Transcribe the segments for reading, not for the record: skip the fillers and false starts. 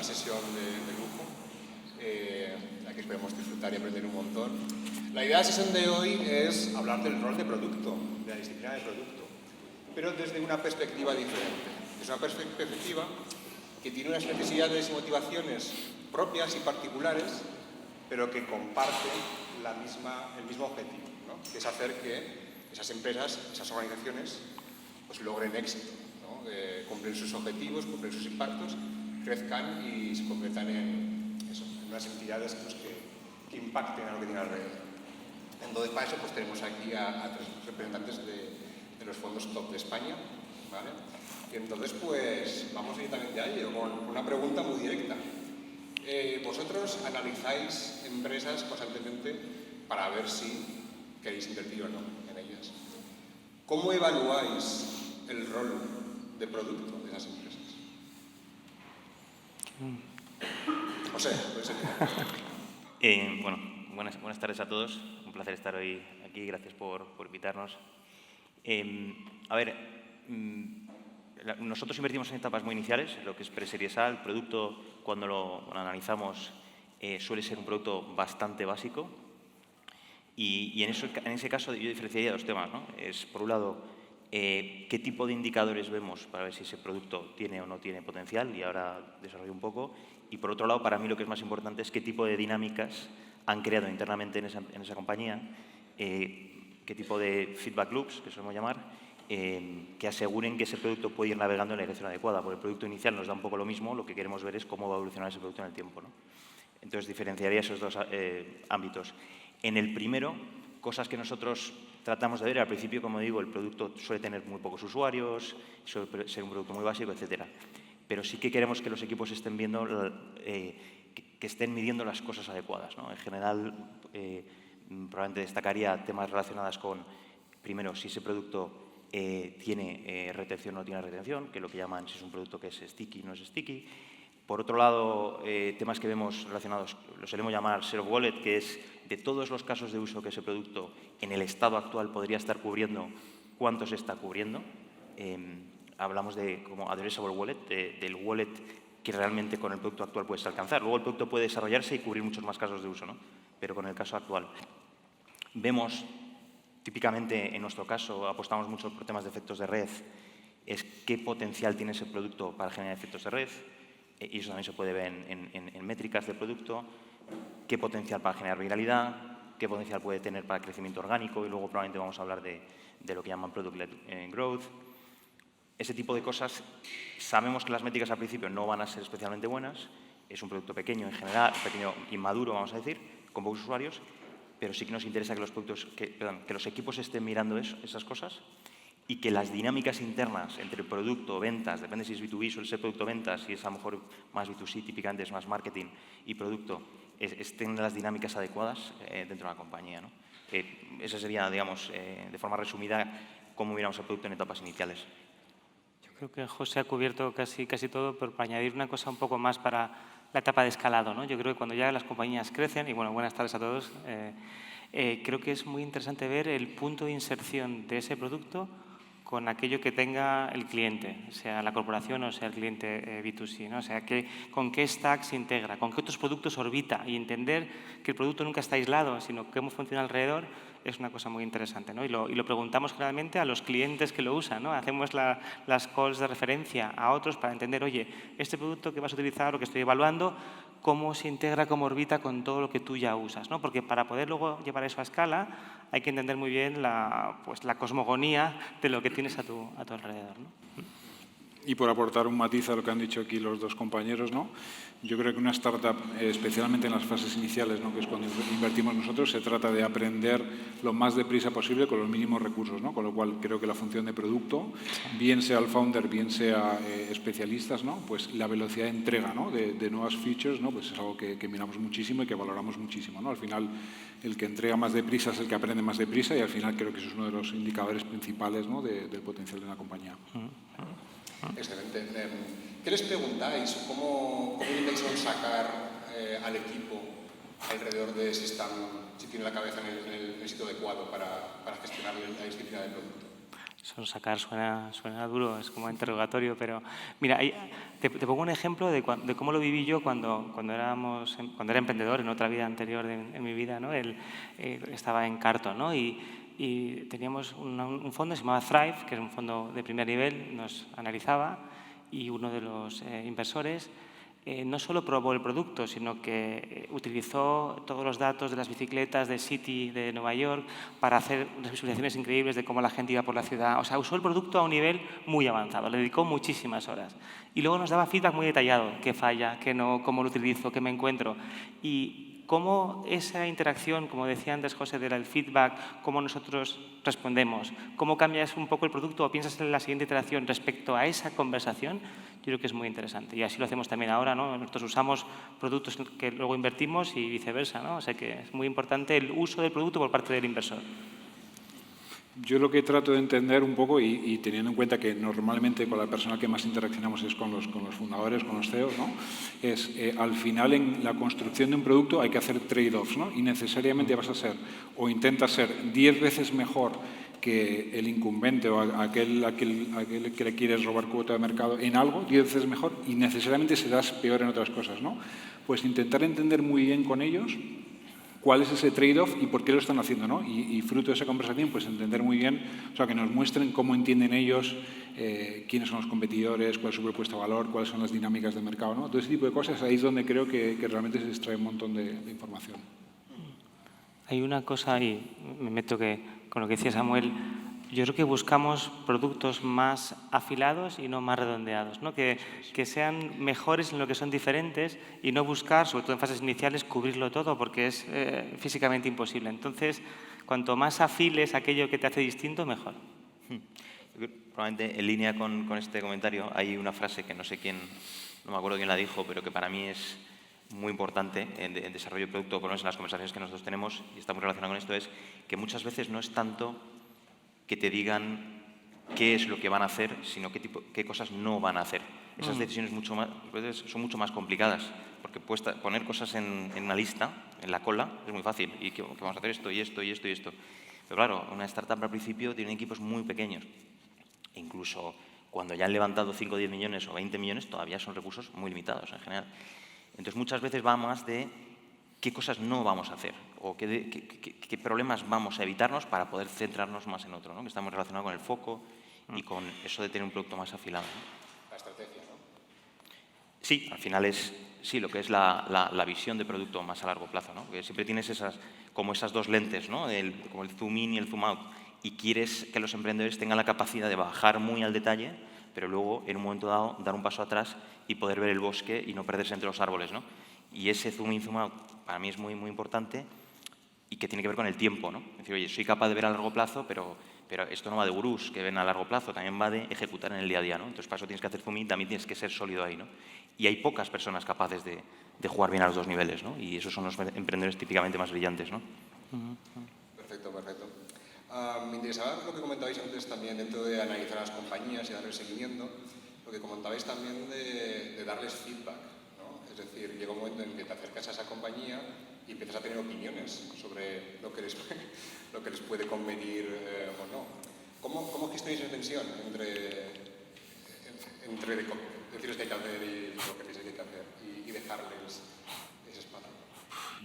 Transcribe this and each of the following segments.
sesión de lujo, la que esperemos disfrutar y aprender un montón. La idea de la sesión de hoy es hablar del rol de producto, de la disciplina de producto, pero desde una perspectiva diferente. Es una perspectiva que tiene unas necesidades y motivaciones propias y particulares, pero que comparte el mismo objetivo, ¿no? Que es hacer que esas empresas, esas organizaciones, pues logren éxito, ¿no? Cumplen sus objetivos, cumplen sus impactos, crezcan y se conviertan en unas entidades pues, que impacten a lo que tienen alrededor. Entonces, para eso pues, tenemos aquí a tres representantes de los fondos top de España, ¿vale? Y entonces, pues, vamos directamente a ello, con una pregunta muy directa. Vosotros analizáis empresas constantemente para ver si queréis invertir o no en ellas. ¿Cómo evaluáis el rol de producto de esas empresas? José, puede ser. Bueno, buenas tardes a todos. Un placer estar hoy aquí. Gracias por invitarnos. A ver, nosotros invertimos en etapas muy iniciales, lo que es pre-series A. El producto, cuando lo analizamos, suele ser un producto bastante básico. Y en ese caso yo diferenciaría dos temas, ¿no? Es, por un lado, qué tipo de indicadores vemos para ver si ese producto tiene o no tiene potencial, y ahora desarrollo un poco. Y por otro lado, para mí lo que es más importante es qué tipo de dinámicas han creado internamente en esa compañía, qué tipo de feedback loops, que solemos llamar, que aseguren que ese producto puede ir navegando en la dirección adecuada. Porque el producto inicial nos da un poco lo mismo, lo que queremos ver es cómo va a evolucionar ese producto en el tiempo, ¿no? Entonces, diferenciaría esos dos ámbitos. En el primero, cosas que nosotros tratamos de ver, al principio, como digo, el producto suele tener muy pocos usuarios, suele ser un producto muy básico, etcétera. Pero sí que queremos que los equipos estén viendo, que estén midiendo las cosas adecuadas, ¿no? En general, probablemente destacaría temas relacionados con, primero, si ese producto tiene retención o no tiene retención, que es lo que llaman si es un producto que es sticky o no es sticky. Por otro lado, temas que vemos relacionados, lo solemos llamar share of wallet, que es de todos los casos de uso que ese producto en el estado actual podría estar cubriendo, ¿cuánto se está cubriendo? Hablamos de como addressable wallet, del wallet que realmente con el producto actual puedes alcanzar. Luego el producto puede desarrollarse y cubrir muchos más casos de uso, ¿no? Pero con el caso actual. Vemos, típicamente en nuestro caso, apostamos mucho por temas de efectos de red, es qué potencial tiene ese producto para generar efectos de red, y eso también se puede ver en métricas del producto, qué potencial para generar viralidad, qué potencial puede tener para crecimiento orgánico, y luego probablemente vamos a hablar de lo que llaman product-led growth. Ese tipo de cosas, sabemos que las métricas al principio no van a ser especialmente buenas, es un producto pequeño en general, pequeño, inmaduro, vamos a decir, con pocos usuarios, pero sí que nos interesa que los equipos estén mirando esas cosas y que las dinámicas internas entre producto, ventas, depende si es B2B, suele ser producto, ventas, si es a lo mejor más B2C, típicamente es más marketing y producto, estén las dinámicas adecuadas dentro de la compañía, ¿no? Esa sería, digamos, de forma resumida, cómo miramos el producto en etapas iniciales. Creo que José ha cubierto casi todo, pero para añadir una cosa un poco más para la etapa de escalado, ¿no? Yo creo que cuando ya las compañías crecen, y bueno, buenas tardes a todos, creo que es muy interesante ver el punto de inserción de ese producto con aquello que tenga el cliente, sea la corporación o sea el cliente B2C, ¿no? O sea, con qué stack se integra, con qué otros productos orbita, y entender que el producto nunca está aislado, sino cómo funciona alrededor, es una cosa muy interesante, ¿no? Y lo preguntamos generalmente a los clientes que lo usan, ¿no? Hacemos las calls de referencia a otros para entender, oye, este producto que vas a utilizar o que estoy evaluando, cómo se integra, cómo orbita con todo lo que tú ya usas, ¿no? Porque para poder luego llevar eso a escala hay que entender muy bien la cosmogonía de lo que tienes a tu alrededor, ¿no? Y por aportar un matiz a lo que han dicho aquí los dos compañeros, ¿no? Yo creo que una startup, especialmente en las fases iniciales, ¿no? Que es cuando invertimos nosotros, se trata de aprender lo más deprisa posible con los mínimos recursos, ¿no? Con lo cual creo que la función de producto, bien sea el founder, bien sea especialistas, ¿no? Pues la velocidad de entrega, ¿no? de nuevas features, ¿no? Pues es algo que miramos muchísimo y que valoramos muchísimo, ¿no? Al final, el que entrega más deprisa es el que aprende más deprisa, y al final creo que eso es uno de los indicadores principales, ¿no? del potencial de una compañía. Excelente. ¿Qué les preguntáis? ¿Cómo intentáis sacar al equipo alrededor de si tiene la cabeza en el sitio adecuado para gestionar la disciplina del producto? Sonsacar suena duro, es como interrogatorio, pero mira, te pongo un ejemplo de cómo lo viví yo cuando era emprendedor en otra vida anterior en mi vida, ¿no? Estaba en Carto, ¿no? Y teníamos un fondo que se llamaba Thrive, que es un fondo de primer nivel, nos analizaba, y uno de los inversores no solo probó el producto, sino que utilizó todos los datos de las bicicletas de City de Nueva York para hacer unas visualizaciones increíbles de cómo la gente iba por la ciudad. O sea, usó el producto a un nivel muy avanzado, le dedicó muchísimas horas. Y luego nos daba feedback muy detallado, qué falla, qué no, cómo lo utilizo, qué me encuentro. Y cómo esa interacción, como decía antes José, del feedback, cómo nosotros respondemos, cómo cambias un poco el producto o piensas en la siguiente iteración respecto a esa conversación, yo creo que es muy interesante. Y así lo hacemos también ahora, ¿no? Nosotros usamos productos que luego invertimos y viceversa, ¿no? O sea que es muy importante el uso del producto por parte del inversor. Yo lo que trato de entender un poco, y teniendo en cuenta que normalmente con la persona que más interaccionamos es con los fundadores, con los CEOs, ¿no? Es al final en la construcción de un producto hay que hacer trade-offs, ¿no? Y necesariamente vas a ser o intentas ser 10 veces mejor que el incumbente o aquel que le quieres robar cuota de mercado en algo, 10 veces mejor, y necesariamente serás peor en otras cosas, ¿no? Pues intentar entender muy bien con ellos cuál es ese trade-off y por qué lo están haciendo, ¿no? Y fruto de esa conversación, pues entender muy bien, o sea, que nos muestren cómo entienden ellos, quiénes son los competidores, cuál es su propuesta de valor, cuáles son las dinámicas de mercado, ¿no? Todo ese tipo de cosas, ahí es donde creo que realmente se extrae un montón de información. Hay una cosa, y me meto con lo que decía Samuel, yo creo que buscamos productos más afilados y no más redondeados, ¿no? Que sean mejores en lo que son diferentes y no buscar, sobre todo en fases iniciales, cubrirlo todo porque es físicamente imposible. Entonces, cuanto más afiles aquello que te hace distinto, mejor. Probablemente en línea con este comentario hay una frase que no sé quién, no me acuerdo quién la dijo, pero que para mí es muy importante en desarrollo de producto, por lo menos en las conversaciones que nosotros tenemos, y está muy relacionado con esto, es que muchas veces no es tanto que te digan qué es lo que van a hacer, sino qué cosas no van a hacer. Esas decisiones son mucho más complicadas, porque poner cosas en una lista, en la cola, es muy fácil. Y que vamos a hacer esto y esto y esto y esto. Pero claro, una startup al principio tiene equipos muy pequeños. E incluso cuando ya han levantado 5 o 10 millones o 20 millones, todavía son recursos muy limitados en general. Entonces muchas veces va más de qué cosas no vamos a hacer o qué problemas vamos a evitarnos para poder centrarnos más en otro, ¿no? Que está muy relacionado con el foco y con eso de tener un producto más afilado, ¿no? La estrategia, ¿no? Sí, al final es lo que es la visión de producto más a largo plazo, ¿no? Que siempre tienes esas dos lentes, ¿no? Como el zoom in y el zoom out, y quieres que los emprendedores tengan la capacidad de bajar muy al detalle, pero luego en un momento dado dar un paso atrás y poder ver el bosque y no perderse entre los árboles, ¿no? Y ese zoom in, zoom out para mí es muy, muy importante y que tiene que ver con el tiempo, ¿no? Es decir, oye, soy capaz de ver a largo plazo, pero esto no va de gurús que ven a largo plazo, también va de ejecutar en el día a día, ¿no? Entonces, para eso tienes que hacer zoom in, también tienes que ser sólido ahí, ¿no? Y hay pocas personas capaces de jugar bien a los dos niveles, ¿no? Y esos son los emprendedores típicamente más brillantes, ¿no? Perfecto, perfecto. Me interesaba lo que comentabais antes también dentro de analizar a las compañías y darles seguimiento, lo que comentabais también de darles feedback, ¿no? Es decir, llega un momento en que te acercas a esa compañía y empiezas a tener opiniones sobre lo que les puede convenir o no. ¿Cómo gestionáis esa tensión entre deciros que hay que hacer y lo que pensáis que hay que hacer y dejarles ese espacio?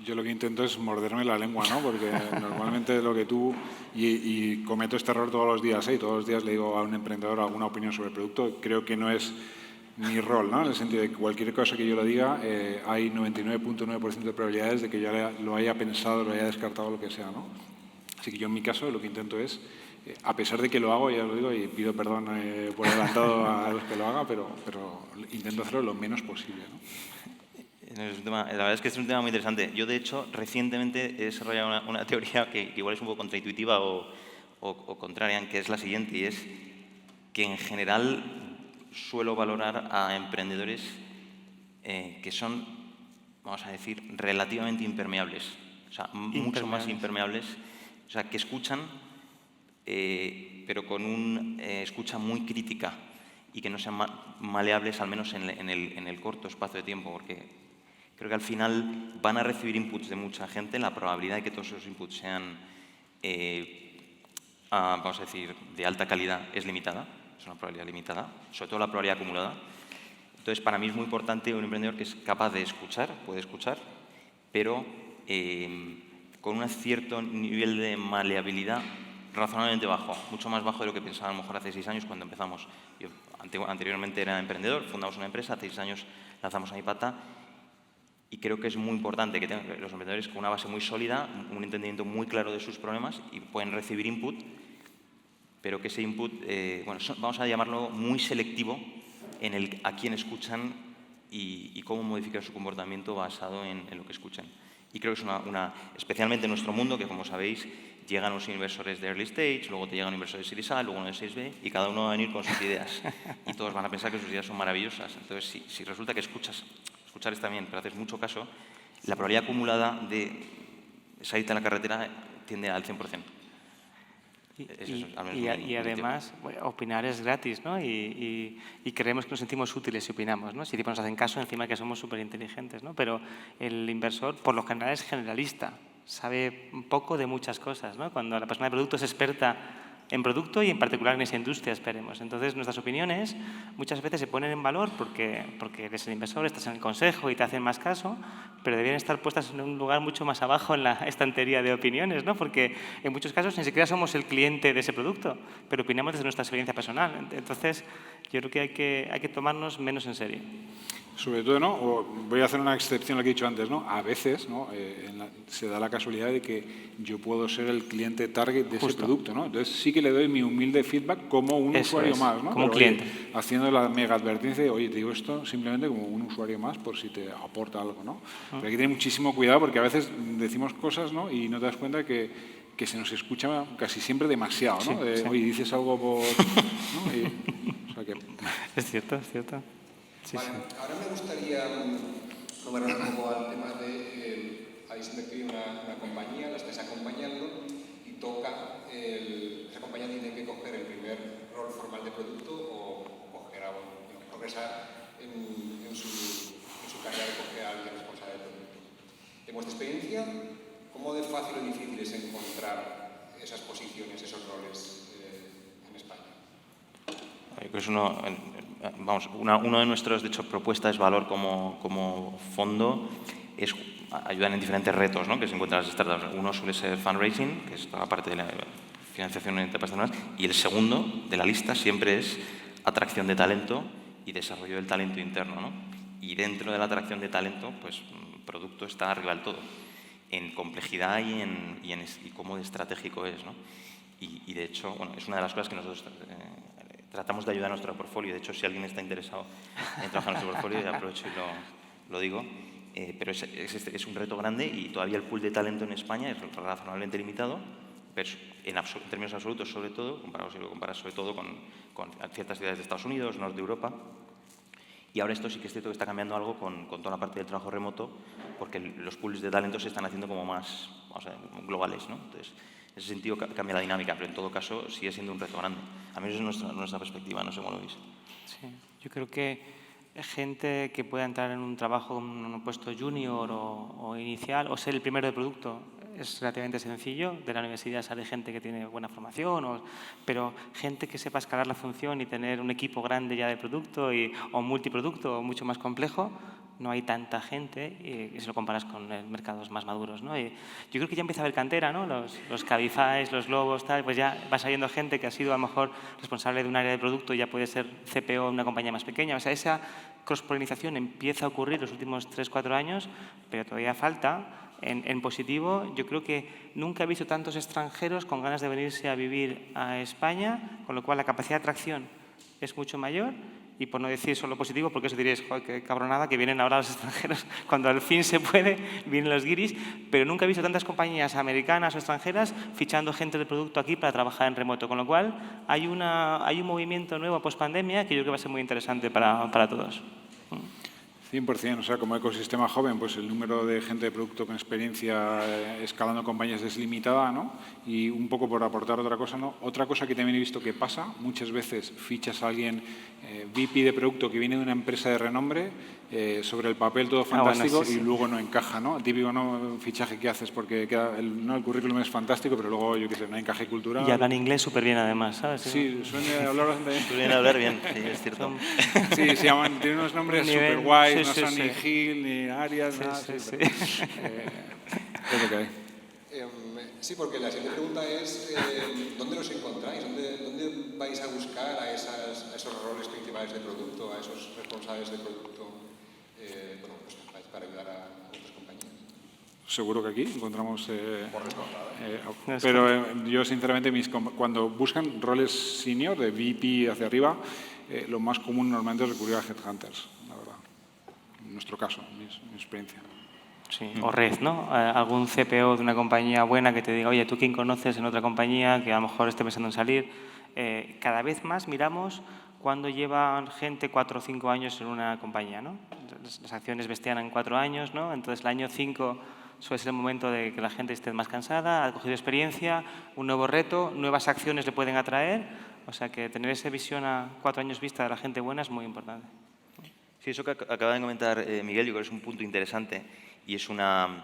Yo lo que intento es morderme la lengua, ¿no? Porque normalmente lo que tú, y cometo este error todos los días, ¿eh? Y todos los días le digo a un emprendedor alguna opinión sobre el producto, creo que no es mi rol, ¿no? En el sentido de que cualquier cosa que yo le diga, hay 99.9% de probabilidades de que yo lo haya pensado, lo haya descartado, lo que sea, ¿no? Así que yo en mi caso lo que intento es, a pesar de que lo hago, ya lo digo, y pido perdón por adelantado a los que lo haga, pero intento hacerlo lo menos posible, ¿no? La verdad es que es un tema muy interesante. Yo, de hecho, recientemente he desarrollado una teoría que igual es un poco contraintuitiva o contraria, que es la siguiente, y es que en general suelo valorar a emprendedores que son, vamos a decir, relativamente impermeables. O sea, mucho más impermeables. O sea, que escuchan, pero con una escucha muy crítica y que no sean maleables, al menos en el corto espacio de tiempo, porque creo que al final van a recibir inputs de mucha gente. La probabilidad de que todos esos inputs sean vamos a decir, de alta calidad es limitada, es una probabilidad limitada, sobre todo la probabilidad acumulada. Entonces, para mí es muy importante un emprendedor que es capaz de escuchar, puede escuchar, pero con un cierto nivel de maleabilidad razonablemente bajo, mucho más bajo de lo que pensaba a lo mejor hace 6 años cuando empezamos. Yo anteriormente era emprendedor, fundamos una empresa, hace 6 años lanzamos a MyPata y creo que es muy importante que tengan los emprendedores con una base muy sólida, un entendimiento muy claro de sus problemas y pueden recibir input, pero que ese input, vamos a llamarlo muy selectivo en a quién escuchan y cómo modificar su comportamiento basado en lo que escuchan. Y creo que es especialmente en nuestro mundo, que como sabéis, llegan los inversores de early stage, luego te llegan inversores de Series A, luego uno de Series B, y cada uno va a venir con sus ideas. Y todos van a pensar que sus ideas son maravillosas. Entonces, si resulta que escuchar está bien, pero haces mucho caso, la probabilidad acumulada de salirte a la carretera tiende al 100%. Y además, opinar es gratis, ¿no? Y creemos que nos sentimos útiles si opinamos, ¿no? Si tipo nos hacen caso, encima que somos súper inteligentes, ¿no? Pero el inversor, por lo general, es generalista, sabe un poco de muchas cosas, ¿no? Cuando la persona de producto es experta en producto y en particular en esa industria, esperemos. Entonces, nuestras opiniones muchas veces se ponen en valor porque eres el inversor, estás en el consejo y te hacen más caso, pero deberían estar puestas en un lugar mucho más abajo en la estantería de opiniones, ¿no? Porque en muchos casos ni siquiera somos el cliente de ese producto, pero opinamos desde nuestra experiencia personal. Entonces, yo creo que hay que tomarnos menos en serio. Sobre todo, ¿no? Voy a hacer una excepción a lo que he dicho antes, ¿no? A veces, ¿no? Se da la casualidad de que yo puedo ser el cliente target de ese producto, ¿no? Entonces sí que le doy mi humilde feedback como un usuario más, ¿no? Como un cliente. Haciendo la mega advertencia de, oye, te digo esto simplemente como un usuario más por si te aporta algo, ¿no? Pero hay que tener muchísimo cuidado porque a veces decimos cosas, ¿no? Y no te das cuenta que se nos escucha casi siempre demasiado, ¿no? Sí. Oye, dices algo por... ¿no? O sea que... Es cierto, es cierto. Sí, vale, ahora me gustaría mover un poco al tema de habéis invertido en una compañía, la estáis acompañando y esa compañía tiene que coger el primer rol formal de producto o progresar en su carrera de coger a alguien responsable del producto. En vuestra experiencia, ¿cómo de fácil o difícil es encontrar esas posiciones, esos roles en España? Pues uno de nuestros, de hecho, propuestas de valor como fondo es ayudar en diferentes retos, ¿no? Que se encuentran las startups. Uno suele ser fundraising, que es toda la parte de la financiación en etapas tempranas, y el segundo de la lista siempre es atracción de talento y desarrollo del talento interno, ¿no? Y dentro de la atracción de talento, pues producto está arriba del todo, en complejidad y cómo estratégico es, ¿no? Y de hecho, es una de las cosas que nosotros tratamos de ayudar a nuestro portfolio. De hecho, si alguien está interesado en trabajar en nuestro portfolio, ya aprovecho y lo digo. Pero es un reto grande y todavía el pool de talento en España es razonablemente limitado, pero en términos absolutos, sobre todo, si lo comparas sobre todo con ciertas ciudades de Estados Unidos, norte de Europa. Y ahora esto sí que es cierto que está cambiando algo con toda la parte del trabajo remoto, porque los pools de talento se están haciendo como más, globales, ¿no? Entonces, en ese sentido cambia la dinámica, pero en todo caso sigue siendo un reto grande. A mí esa es nuestra perspectiva, no sé cómo lo veis. Sí, yo creo que gente que pueda entrar en un trabajo, en un puesto junior o inicial, o ser el primero de producto, es relativamente sencillo. De la universidad sale gente que tiene buena formación, pero gente que sepa escalar la función y tener un equipo grande ya de producto o multiproducto o mucho más complejo, no hay tanta gente si lo comparas con mercados más maduros, ¿no? Y yo creo que ya empieza a haber cantera, ¿no? Los Cabify, los Globos, tal, pues ya va saliendo gente que ha sido a lo mejor responsable de un área de producto y ya puede ser CPO en una compañía más pequeña. O sea, esa cross-polinización empieza a ocurrir los últimos 3-4 años, pero todavía falta. En positivo, yo creo que nunca he visto tantos extranjeros con ganas de venirse a vivir a España, con lo cual la capacidad de atracción es mucho mayor. Y por no decir solo positivo, porque eso diréis, joder, qué cabronada, que vienen ahora los extranjeros, cuando al fin se puede, vienen los guiris, pero nunca he visto tantas compañías americanas o extranjeras fichando gente de producto aquí para trabajar en remoto, con lo cual hay un movimiento nuevo post-pandemia que yo creo que va a ser muy interesante para todos. 100%, o sea, como ecosistema joven, pues el número de gente de producto con experiencia escalando compañías es limitada, ¿no? Y un poco por aportar otra cosa, ¿no? Otra cosa que también he visto que pasa, muchas veces fichas a alguien VP de producto que viene de una empresa de renombre sobre el papel todo bueno, fantástico sí, sí. y luego no encaja, ¿no? El típico, ¿no?, fichaje que haces porque el currículum es fantástico, pero luego, yo qué sé, no hay encaje cultural. Y hablan inglés súper bien además, ¿sabes? Sí, suelen hablar bastante bien. Suelen hablar bien, sí, es cierto. Sí, tienen unos nombres Un nivel, súper guays, sí, no sí, son sí. ni Gil, ni Arias, Sí, nada. sí, sí. Pero, es lo que hay. Sí, porque la siguiente pregunta es ¿dónde los encontráis? ¿Dónde vais a buscar a esos roles principales de producto, a esos responsables de producto bueno, pues, para ayudar a vuestras compañías? Seguro que aquí encontramos... Por descontado. pero yo, sinceramente, cuando buscan roles senior, de VP hacia arriba, lo más común normalmente es recurrir a headhunters, la verdad. En nuestro caso, mi experiencia. Sí, o red, ¿no? Algún CPO de una compañía buena que te diga, oye, ¿tú quién conoces en otra compañía que a lo mejor esté pensando en salir? Cada vez más miramos cuando llevan gente 4 o 5 años en una compañía, ¿no? Las acciones vestían en 4 años, ¿no? Entonces, el año 5 suele ser el momento de que la gente esté más cansada, ha cogido experiencia, un nuevo reto, nuevas acciones le pueden atraer. O sea, que tener esa visión a 4 años vista de la gente buena es muy importante. Sí, eso que acaba de comentar Miguel, yo creo que es un punto interesante y es una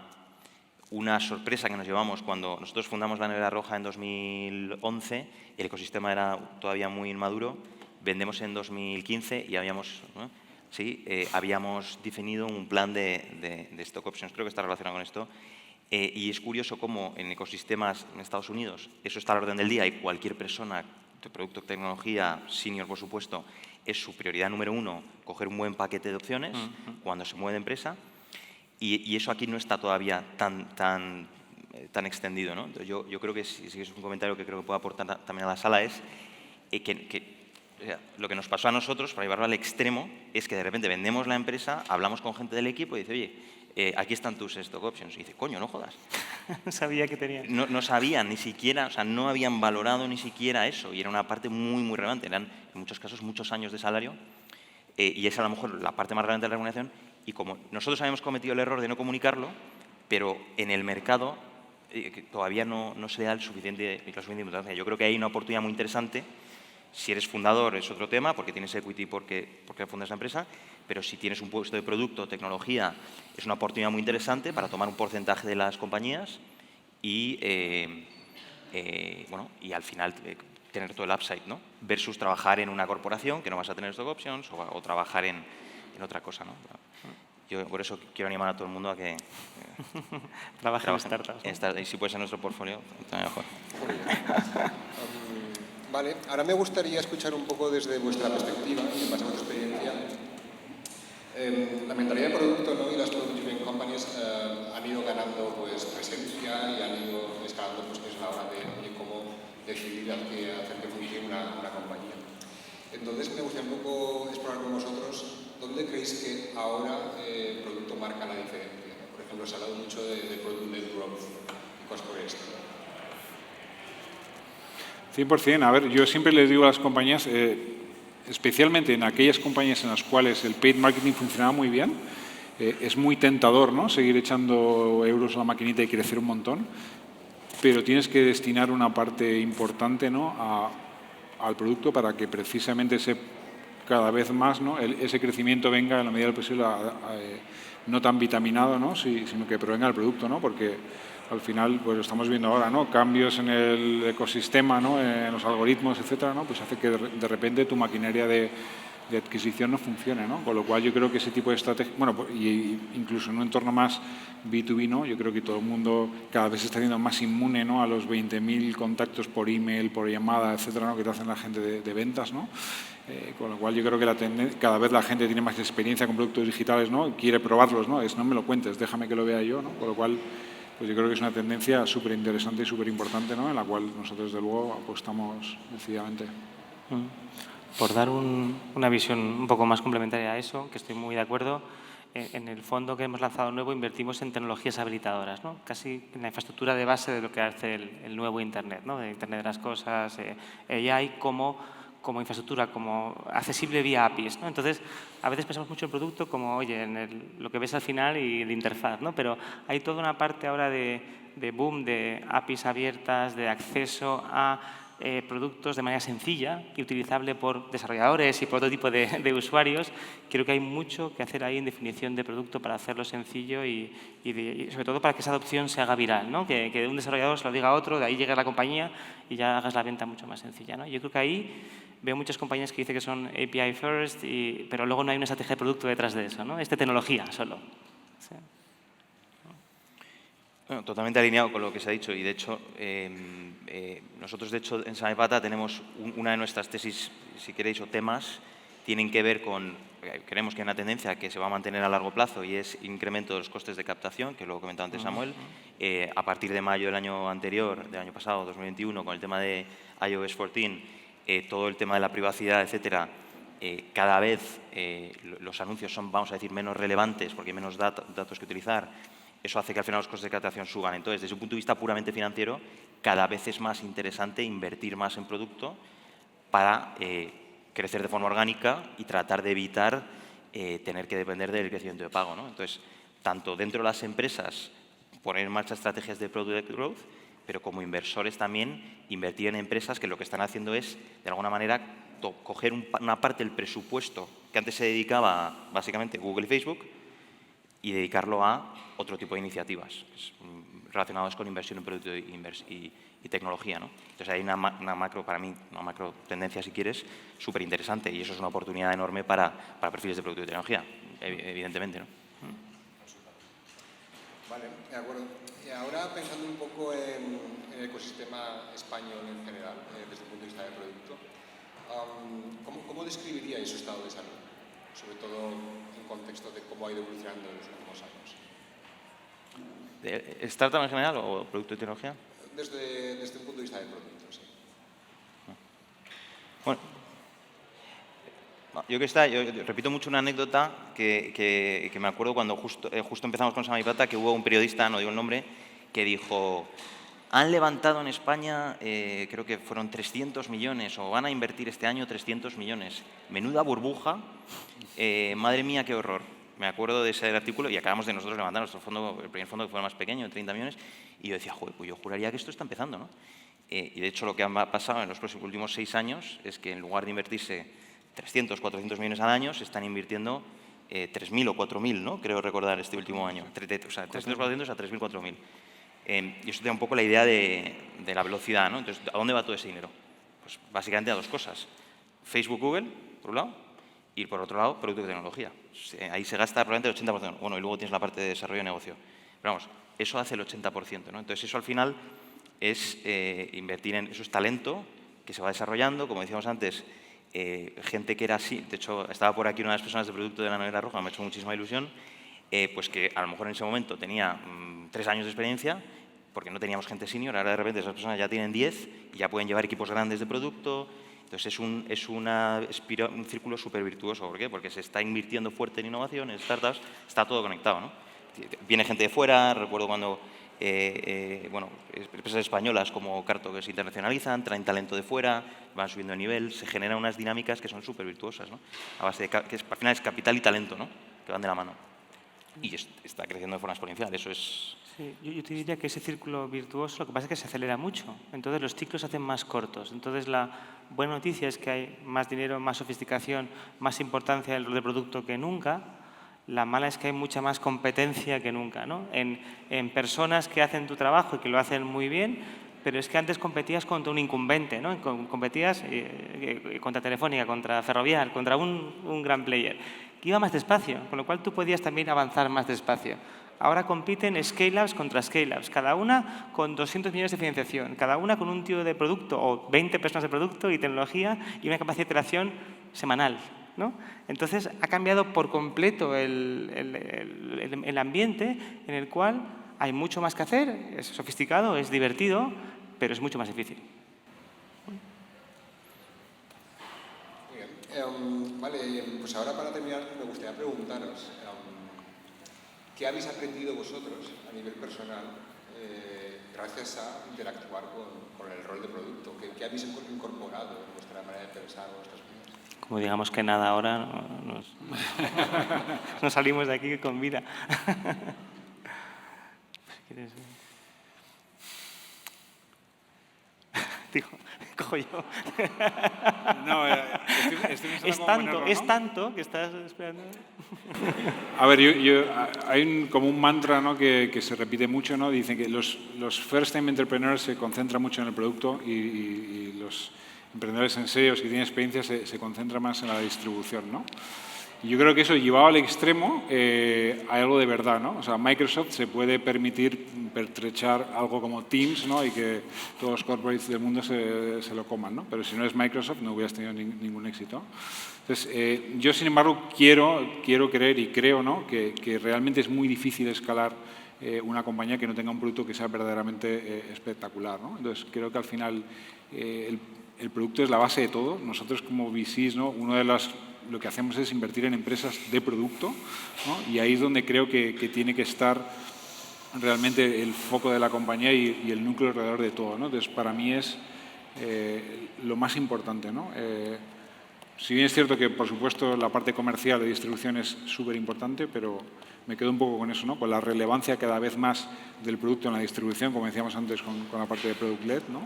sorpresa que nos llevamos cuando nosotros fundamos la Nevera Roja en 2011, el ecosistema era todavía muy inmaduro, vendemos en 2015 y habíamos definido un plan de stock options, creo que está relacionado con esto, y es curioso cómo en ecosistemas en Estados Unidos eso está a la orden del día y cualquier persona de producto, tecnología, senior por supuesto, es su prioridad número 1, coger un buen paquete de opciones cuando se mueve de empresa. Y eso aquí no está todavía tan extendido, ¿no? Entonces yo creo que sí es un comentario que creo que puede aportar también a la sala, es o sea, lo que nos pasó a nosotros, para llevarlo al extremo, es que de repente vendemos la empresa, hablamos con gente del equipo y dice, oye, aquí están tus stock options. Y dice, coño, no jodas. No sabía que tenía. No sabían ni siquiera, o sea, no habían valorado ni siquiera eso. Y era una parte muy, muy relevante. Eran, en muchos casos, muchos años de salario. Y es a lo mejor la parte más relevante de la remuneración. Y como nosotros habíamos cometido el error de no comunicarlo, pero en el mercado todavía no se le da la suficiente importancia. Yo creo que hay una oportunidad muy interesante. Si eres fundador es otro tema, porque tienes equity porque fundas la empresa, pero si tienes un puesto de producto, tecnología, es una oportunidad muy interesante para tomar un porcentaje de las compañías y, bueno, y al final tener todo el upside, ¿no? Versus trabajar en una corporación que no vas a tener stock options o trabajar en otra cosa, ¿no? Yo por eso quiero animar a todo el mundo a que trabajen en startups, ¿no? Y si puede ser nuestro portfolio, también mejor. Vale, ahora me gustaría escuchar un poco desde vuestra perspectiva, en base a vuestra experiencia. La mentalidad de producto, ¿no?, y las product-driven companies han ido ganando pues, presencia y han ido escalando pues, que es la hora de cómo decidir hacer que funcione una compañía. Entonces me gustaría un poco explorar con vosotros dónde creéis que ahora el producto marca la diferencia, ¿no? Por ejemplo, se ha hablado mucho de product-led growth y cosas por esto, ¿no? 100%. A ver, yo siempre les digo a las compañías, especialmente en aquellas compañías en las cuales el paid marketing funcionaba muy bien, es muy tentador, ¿no?, seguir echando euros a la maquinita y crecer un montón, pero tienes que destinar una parte importante, ¿no?, al producto para que precisamente cada vez más, ¿no?, ese crecimiento venga en la medida de lo posible no tan vitaminado, ¿no?, sino que provenga del producto, ¿no?, porque al final, pues lo estamos viendo ahora, ¿no?, cambios en el ecosistema, ¿no?, en los algoritmos, etcétera, ¿no?, pues hace que de repente tu maquinaria de adquisición no funcione, ¿no? Con lo cual yo creo que ese tipo de estrategia, bueno, y incluso en un entorno más B2B, ¿no?, yo creo que todo el mundo cada vez se está haciendo más inmune, ¿no?, a los 20.000 contactos por email, por llamada, etcétera, ¿no?, que te hacen la gente de ventas, ¿no? Con lo cual yo creo que cada vez la gente tiene más experiencia con productos digitales, ¿no?, quiere probarlos, ¿no?, no me lo cuentes, déjame que lo vea yo, ¿no? Con lo cual pues yo creo que es una tendencia súper interesante y súper importante, ¿no?, en la cual nosotros desde luego apostamos decididamente. Por dar una visión un poco más complementaria a eso, que estoy muy de acuerdo, en el fondo que hemos lanzado nuevo invertimos en tecnologías habilitadoras, ¿no?, casi en la infraestructura de base de lo que hace el nuevo Internet, ¿no?, de Internet de las cosas, AI como infraestructura, como accesible vía APIs, ¿no? Entonces, a veces pensamos mucho en el producto como, oye, en lo que ves al final y la interfaz, ¿no? Pero hay toda una parte ahora de boom de APIs abiertas, de acceso a productos de manera sencilla y utilizable por desarrolladores y por otro tipo de usuarios. Creo que hay mucho que hacer ahí en definición de producto para hacerlo sencillo y sobre todo para que esa adopción se haga viral, ¿no? Que un desarrollador se lo diga a otro, de ahí llegue a la compañía y ya hagas la venta mucho más sencilla, ¿no? Yo creo que ahí veo muchas compañías que dicen que son API first, pero luego no hay una estrategia de producto detrás de eso, ¿no? Es de tecnología solo. Sí. Bueno, totalmente alineado con lo que se ha dicho y, de hecho, nosotros, de hecho, en Samipata tenemos una de nuestras tesis, si queréis, o temas, tienen que ver con, creemos que hay una tendencia que se va a mantener a largo plazo y es incremento de los costes de captación, que lo comentaba antes Samuel. A partir de mayo del año anterior, del año pasado, 2021, con el tema de iOS 14, todo el tema de la privacidad, etcétera, cada vez los anuncios son, vamos a decir, menos relevantes porque hay menos datos que utilizar. Eso hace que al final los costes de captación suban. Entonces, desde un punto de vista puramente financiero, cada vez es más interesante invertir más en producto para crecer de forma orgánica y tratar de evitar tener que depender del crecimiento de pago, ¿no? Entonces, tanto dentro de las empresas, poner en marcha estrategias de product growth, pero como inversores también invertir en empresas que lo que están haciendo es, de alguna manera, coger una parte del presupuesto que antes se dedicaba a, básicamente, Google y Facebook, y dedicarlo a otro tipo de iniciativas relacionadas con inversión en producto y tecnología, ¿no? Entonces hay una macro, para mí, una macro tendencia, si quieres, súper interesante y eso es una oportunidad enorme para perfiles de producto y tecnología, evidentemente, ¿no? Vale, de acuerdo. Y ahora, pensando un poco en el ecosistema español en general, desde el punto de vista del producto, ¿cómo describiríais su estado de salud? Sobre todo en contexto de cómo ha ido evolucionando en los últimos años. ¿De startup en general o producto de tecnología? Desde un punto de vista del producto, sí. Bueno, yo repito mucho una anécdota que me acuerdo cuando justo empezamos con Samipata, que hubo un periodista, no digo el nombre, que dijo: han levantado en España, creo que fueron 300 millones, o van a invertir este año 300 millones. Menuda burbuja, madre mía, qué horror. Me acuerdo de ese artículo y acabamos de nosotros levantar nuestro fondo, el primer fondo que fue el más pequeño, de 30 millones, y yo decía, joder, pues yo juraría que esto está empezando, ¿no? Y de hecho lo que ha pasado en los últimos 6 años es que en lugar de invertirse 300, 400 millones al año, se están invirtiendo 3.000 o 4.000, ¿no? Creo recordar este último año. O sea, 300, 400 a 3.000, 4.000. Y eso te da un poco la idea de la velocidad, ¿no? Entonces, ¿a dónde va todo ese dinero? Pues básicamente a dos cosas. Facebook, Google, por un lado, y por otro lado, producto de tecnología. Ahí se gasta probablemente el 80%. Bueno, y luego tienes la parte de desarrollo de negocio. Pero vamos, eso hace el 80%, ¿no? Entonces, eso al final es invertir en... Eso es talento que se va desarrollando, como decíamos antes, gente que era así. De hecho, estaba por aquí una de las personas de producto de la Novela Roja, me ha hecho muchísima ilusión, pues que a lo mejor en ese momento tenía 3 años de experiencia, porque no teníamos gente senior, ahora de repente esas personas ya tienen 10 y ya pueden llevar equipos grandes de producto. Entonces es un círculo súper virtuoso. ¿Por qué? Porque se está invirtiendo fuerte en innovación, en startups, está todo conectado, ¿no? Viene gente de fuera, recuerdo cuando empresas españolas como Carto que se internacionalizan, traen talento de fuera, van subiendo de nivel, se generan unas dinámicas que son súper virtuosas, ¿no? A base de que al final es capital y talento, ¿no? Que van de la mano. Y está creciendo de forma exponencial, eso es... Sí, yo te diría que ese círculo virtuoso lo que pasa es que se acelera mucho, entonces los ciclos se hacen más cortos. Entonces la buena noticia es que hay más dinero, más sofisticación, más importancia del rol de producto que nunca. La mala es que hay mucha más competencia que nunca, ¿no? En personas que hacen tu trabajo y que lo hacen muy bien, pero es que antes competías contra un incumbente, ¿no? Competías contra Telefónica, contra Ferrovial, contra un gran player, que iba más despacio, con lo cual tú podías también avanzar más despacio. Ahora compiten scale-ups contra scale-ups, cada una con 200 millones de financiación, cada una con un tío de producto o 20 personas de producto y tecnología y una capacidad de iteración semanal, ¿no? Entonces, ha cambiado por completo el ambiente en el cual hay mucho más que hacer, es sofisticado, es divertido, pero es mucho más difícil. Muy bien. Vale, pues ahora para terminar me gustaría preguntaros ¿qué habéis aprendido vosotros a nivel personal gracias a interactuar con el rol de producto? ¿Qué habéis incorporado en vuestra manera de pensar, en vuestras vidas? Como digamos que nada ahora, nos salimos de aquí con vida. ¿Quieres? Digo, dejo yo. No, estoy Es como tanto, buen error, es ¿no? tanto que estás esperando. A ver, hay como un mantra, ¿no?, que se repite mucho, ¿no? Dicen que los first-time entrepreneurs se concentran mucho en el producto y los emprendedores en serio, si tienen experiencia, se concentran más en la distribución, ¿no? Y yo creo que eso, llevado al extremo, hay algo de verdad, ¿no? O sea, Microsoft se puede permitir pertrechar algo como Teams, ¿no?, y que todos los corporates del mundo se lo coman, ¿no? Pero si no es Microsoft, no hubieras tenido ningún éxito. Entonces, yo, sin embargo, quiero creer y creo, ¿no?, que realmente es muy difícil escalar una compañía que no tenga un producto que sea verdaderamente espectacular, ¿no? Entonces, creo que al final el producto es la base de todo. Nosotros, como VCs, ¿no?, lo que hacemos es invertir en empresas de producto, ¿no? Y ahí es donde creo que tiene que estar realmente el foco de la compañía y el núcleo alrededor de todo, ¿no? Entonces, para mí es lo más importante, ¿no? Si bien es cierto que, por supuesto, la parte comercial de distribución es súper importante, pero me quedo un poco con eso, ¿no?, con la relevancia cada vez más del producto en la distribución, como decíamos antes con la parte de Product-led, ¿no?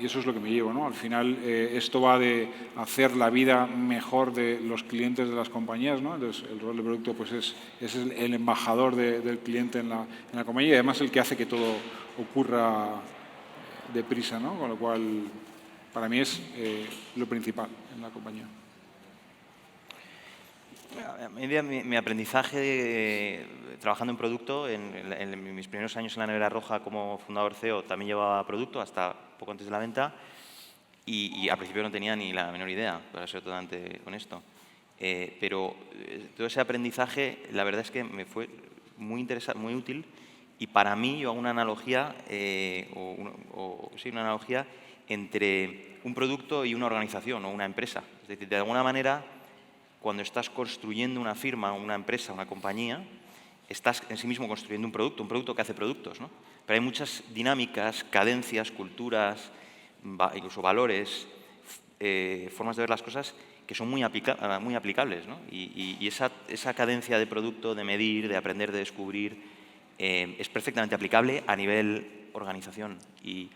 Y eso es lo que me llevo, ¿no? Al final, esto va de hacer la vida mejor de los clientes de las compañías, ¿no? Entonces, el rol de producto, pues, es el embajador del cliente en la compañía y además el que hace que todo ocurra deprisa, ¿no? Con lo cual, para mí es lo principal en la compañía. Mi aprendizaje trabajando en producto, en mis primeros años en la Nevera Roja como fundador CEO, también llevaba producto hasta poco antes de la venta y al principio no tenía ni la menor idea, para ser totalmente honesto. Pero todo ese aprendizaje, la verdad es que me fue muy interesante, muy útil, y para mí yo hago una analogía, una analogía entre un producto y una organización o una empresa. Es decir, de alguna manera, cuando estás construyendo una firma, una empresa, una compañía, estás en sí mismo construyendo un producto que hace productos, ¿no? Pero hay muchas dinámicas, cadencias, culturas, incluso valores, formas de ver las cosas que son muy aplicables, ¿no? Y esa cadencia de producto, de medir, de aprender, de descubrir, es perfectamente aplicable a nivel organización. Y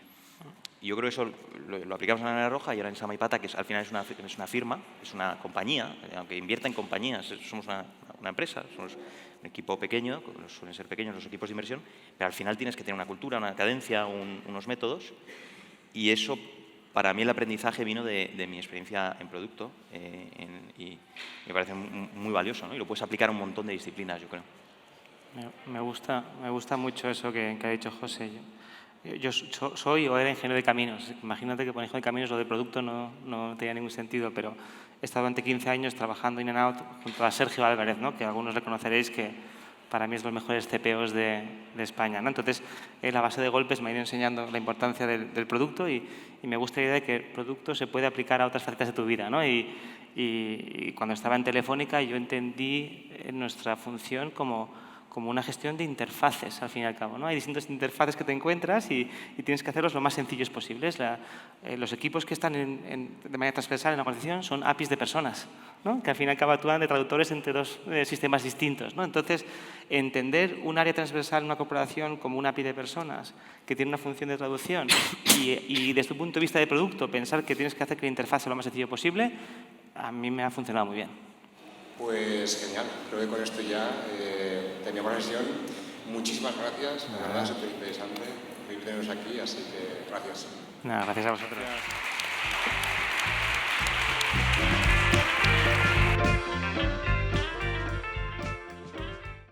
yo creo que eso lo aplicamos en la Nevera Roja y ahora en Samaipata, que al final es una firma, es una compañía, aunque invierta en compañías, somos una empresa, somos un equipo pequeño, suelen ser pequeños los equipos de inversión, pero al final tienes que tener una cultura, una cadencia, unos métodos, y eso, para mí, el aprendizaje vino de mi experiencia en producto y me parece muy valioso, ¿no? Y lo puedes aplicar a un montón de disciplinas, yo creo. Me gusta mucho eso que ha dicho José. Yo soy o era ingeniero de caminos. Imagínate que por ingeniero de caminos lo de producto no tenía ningún sentido, pero he estado durante 15 años trabajando in and out junto a Sergio Álvarez, ¿no?, que algunos reconoceréis que para mí es los mejores CPOs de España, ¿no? Entonces, la base de golpes me ha ido enseñando la importancia del producto y me gusta la idea de que el producto se puede aplicar a otras facetas de tu vida, ¿no? Y cuando estaba en Telefónica yo entendí nuestra función como una gestión de interfaces, al fin y al cabo, ¿no? Hay distintas interfaces que te encuentras y tienes que hacerlos lo más sencillos posibles. Los equipos que están de manera transversal en la organización son APIs de personas, ¿no?, que al fin y al cabo actúan de traductores entre dos sistemas distintos, ¿no? Entonces, entender un área transversal en una corporación como un API de personas que tiene una función de traducción y desde tu punto de vista de producto pensar que tienes que hacer que la interfaz sea lo más sencillo posible, a mí me ha funcionado muy bien. Pues genial, creo que con esto ya terminamos la sesión. Muchísimas gracias, la verdad, súper interesante teneros aquí, así que gracias. Nada, gracias a vosotros.